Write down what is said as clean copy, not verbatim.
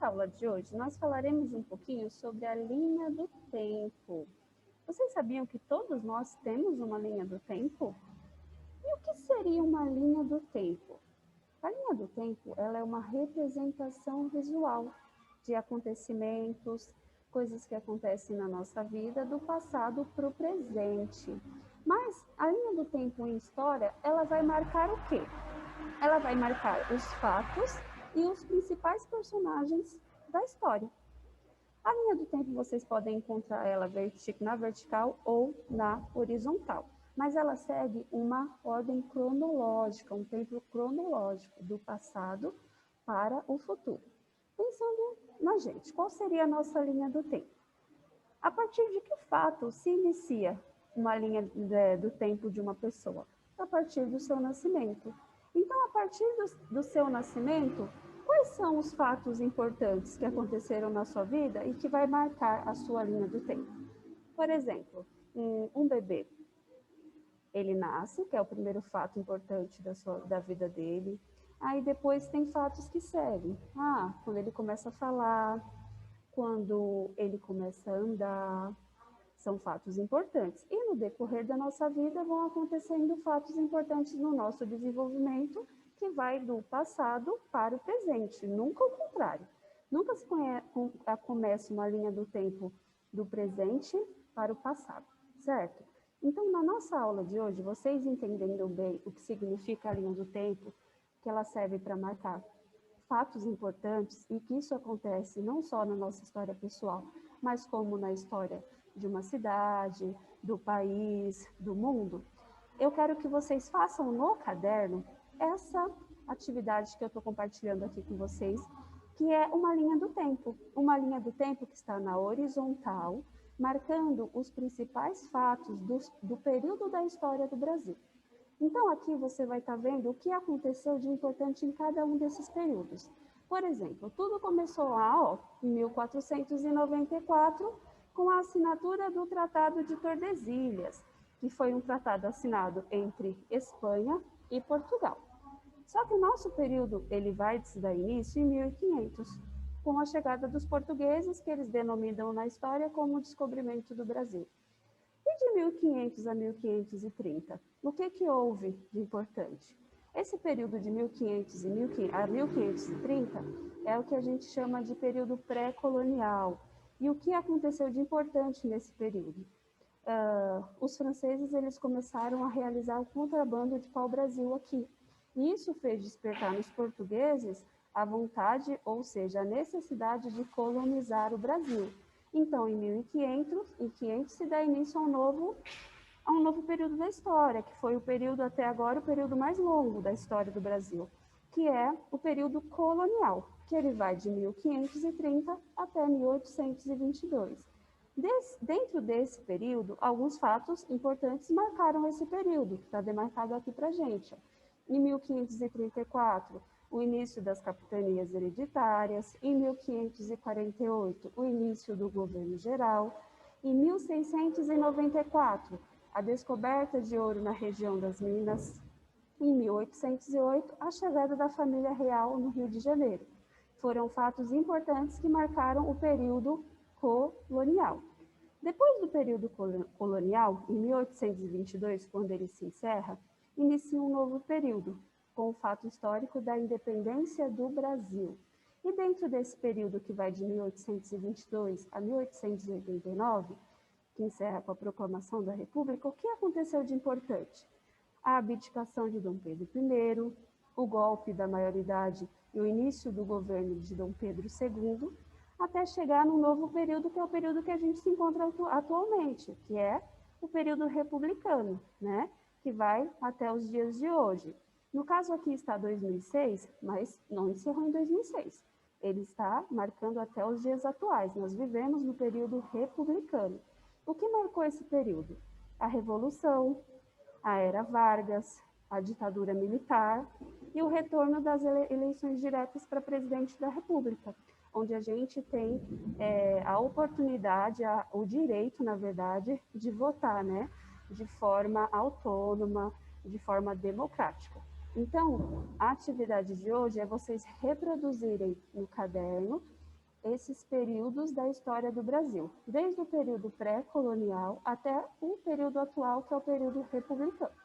nossa aula de hoje, nós falaremos um pouquinho sobre a linha do tempo. Vocês sabiam que todos nós temos uma linha do tempo? E o que seria uma linha do tempo? A linha do tempo, ela é uma representação visual de acontecimentos, coisas que acontecem na nossa vida, do passado para o presente. Mas a linha do tempo em história, ela vai marcar o quê? Ela vai marcar os fatos e os principais personagens da história. A linha do tempo vocês podem encontrar ela na vertical ou na horizontal, mas ela segue uma ordem cronológica, um tempo cronológico do passado para o futuro. Pensando na gente, qual seria a nossa linha do tempo? A partir de que fato se inicia uma linha do tempo de uma pessoa? A partir do seu nascimento. Então, a partir do seu nascimento, quais são os fatos importantes que aconteceram na sua vida e que vai marcar a sua linha do tempo? Por exemplo, um bebê, ele nasce, que é o primeiro fato importante da vida dele. Aí depois tem fatos que seguem. Quando ele começa a falar, quando ele começa a andar, são fatos importantes. E no decorrer da nossa vida vão acontecendo fatos importantes no nosso desenvolvimento, que vai do passado para o presente, nunca o contrário. Nunca se começa uma linha do tempo do presente para o passado, certo? Então, na nossa aula de hoje, vocês entendendo bem o que significa a linha do tempo, que ela serve para marcar fatos importantes e que isso acontece não só na nossa história pessoal, mas como na história de uma cidade, do país, do mundo, eu quero que vocês façam no caderno essa atividade que eu estou compartilhando aqui com vocês, que é uma linha do tempo que está na horizontal, marcando os principais fatos do período da história do Brasil. Então, aqui você vai estar vendo o que aconteceu de importante em cada um desses períodos. Por exemplo, tudo começou lá, em 1494, com a assinatura do Tratado de Tordesilhas, que foi um tratado assinado entre Espanha e Portugal. Só que o nosso período ele vai se dar início em 1500, com a chegada dos portugueses, que eles denominam na história como o descobrimento do Brasil. E de 1500 a 1530, o que houve de importante? Esse período de 1500 a 1530 é o que a gente chama de período pré-colonial. E o que aconteceu de importante nesse período? Os franceses eles começaram a realizar o contrabando de pau-brasil aqui. E isso fez despertar nos portugueses a vontade, ou seja, a necessidade de colonizar o Brasil. Então, em 1500 se dá início a um novo período da história, que foi o período até agora, o período mais longo da história do Brasil, que é o período colonial, que ele vai de 1530 até 1822. Dentro desse período, alguns fatos importantes marcaram esse período, que está demarcado aqui para a gente. Em 1534, o início das capitanias hereditárias, em 1548, o início do governo geral, em 1694, a descoberta de ouro na região das Minas, em 1808, a chegada da família real no Rio de Janeiro. Foram fatos importantes que marcaram o período colonial. Depois do período colonial, em 1822, quando ele se encerra, inicia um novo período, com o fato histórico da independência do Brasil. E dentro desse período que vai de 1822 a 1889, que encerra com a proclamação da República, o que aconteceu de importante? A abdicação de Dom Pedro I, o golpe da maioridade e o início do governo de Dom Pedro II, até chegar num novo período, que é o período que a gente se encontra atualmente, que é o período republicano, né? Que vai até os dias de hoje. No caso aqui está 2006, mas não encerrou em 2006. Ele está marcando até os dias atuais. Nós vivemos no período republicano. O que marcou esse período? A Revolução, a Era Vargas, a ditadura militar e o retorno das eleições diretas para presidente da República, onde a gente tem a oportunidade, o direito, na verdade, de votar, né? De forma autônoma, de forma democrática. Então, a atividade de hoje é vocês reproduzirem no caderno esses períodos da história do Brasil, desde o período pré-colonial até o período atual, que é o período republicano.